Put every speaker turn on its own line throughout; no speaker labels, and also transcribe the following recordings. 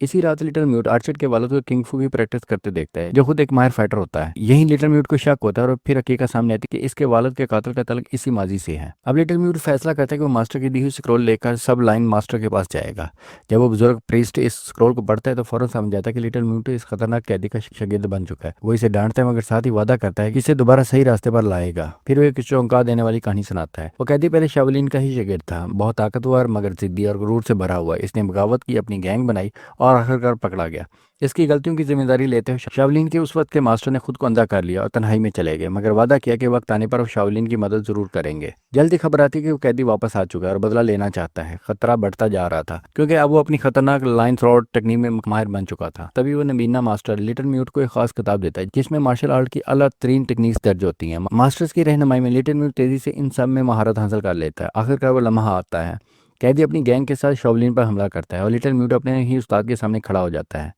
इसी रात little mute Archer के वालों को किंग फू की प्रैक्टिस करते देखता है, जो खुद एक माहिर फाइटर होता है। यही लिटिल म्यूट को शक होता है और फिर हकीकत सामने आती है कि इसके वालिद के कातिल का तल्लुक इसी माजी से है। अब लिटिल म्यूट फैसला करता है कि वो मास्टर की दी हुई स्क्रोल लेकर सब लाइन मास्टर के पास जाएगा। जब वो बुजुर्ग प्रीस्ट इस स्क्रोल को पढ़ता है तो फौरन समझ जाता है कि लिटिल म्यूट इस खतरनाक कैदी का शागिर्द बन चुका है। वो इसे डांटता है मगर साथ ही वादा करता है कि इसे दोबारा सही रास्ते पर लाएगा। फिर वो एक चौंका देने वाली कहानी सुनाता है। वो कैदी पहले शाओलिन का ही शागिर्द था, बहुत ताकतवर मगर जिद्दी और गुरूर से भरा हुआ। इसने बगावत की, अपनी गैंग बनाई और आखिरकार पकड़ा गया। इसकी गलतियों की जिम्मेदारी लेते हुए शाओलिन के उस वक्त के मास्टर ने खुद को अंधा कर लिया और तन्हाई में चले गए, मगर वादा किया कि वक्त आने पर वो शाओलिन की मदद जरूर करेंगे। जल्दी खबर आती है कि वो कैदी वापस आ चुका है और बदला लेना चाहता है। खतरा बढ़ता जा रहा था क्योंकि अब वो अपनी खतरनाक लाइन थ्रोट टेक्निक में माहिर बन चुका था। तभी वो नबीना मास्टर लिटिल म्यूट को एक खास किताब देता है जिसमें मार्शल आर्ट की अलग तरीन टेक्निक्स दर्ज होती हैं। मास्टर्स की रहनुमाई में लिटिल म्यूट तेजी से इन सब में महारत हासिल कर लेता है। आखिरकार वो लम्हा आता है, कैदी अपनी गैंग के साथ शाओलिन पर हमला करता है और लिटिल म्यूट अपने ही उस्ताद के सामने खड़ा हो जाता है।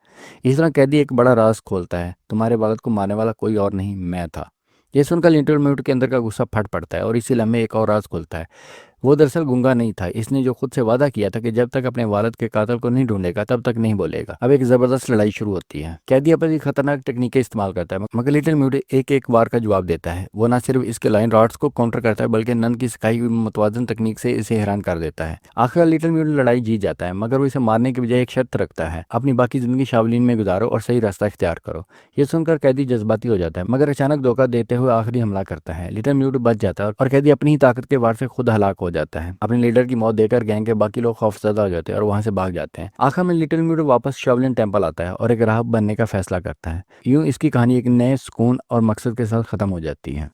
इस तरह कैदी एक बड़ा राज खोलता है, तुम्हारे वालिद को मारने वाला कोई और नहीं, मैं था। ये सुनकर लिटिल म्यूट के अंदर का गुस्सा फट पड़ता है और इसी लम्हे एक और राज खुलता है। वो दरअसल गूंगा नहीं था, इसने जो खुद से वादा किया था कि जब तक अपने वालिद के कातिल को नहीं ढूंढेगा तब तक नहीं बोलेगा। अब एक जबरदस्त लड़ाई शुरू होती है। कैदी अपनी खतरनाक टेक्निकें इस्तेमाल करता है मगर लिटिल म्यूट एक एक वार का जवाब देता है। वो न सिर्फ इसके लाइन रॉड्स को काउंटर करता है बल्कि नन की सिखाई हुई मुतवाजन तकनीक से इसे हैरान कर देता है। आखिर लिटिल म्यूट लड़ाई जीत जाता है मगर वो इसे मारने की बजाय एक शर्त रखता है, अपनी बाकी जिंदगी शाओलिन में गुजारो और सही रास्ता इख्तियार करो। ये सुनकर कैदी जज्बाती हो जाता है मगर अचानक धोखा देते हुए आखिरी हमला करता है। लिटिल म्यूट बच जाता है और कैदी अपनी ही ताकत के वार से खुद हलाक हो जाता है। अपने लीडर की मौत देखकर गैंग के बाकी लोग खौफजदा हो जाते हैं और वहां से भाग जाते हैं। आखिर में लिटिल म्यूट वापस शाओलिन टेम्पल आता है और एक राहब बनने का फैसला करता है। यूं इसकी कहानी एक नए सुकून और मकसद के साथ खत्म हो जाती है।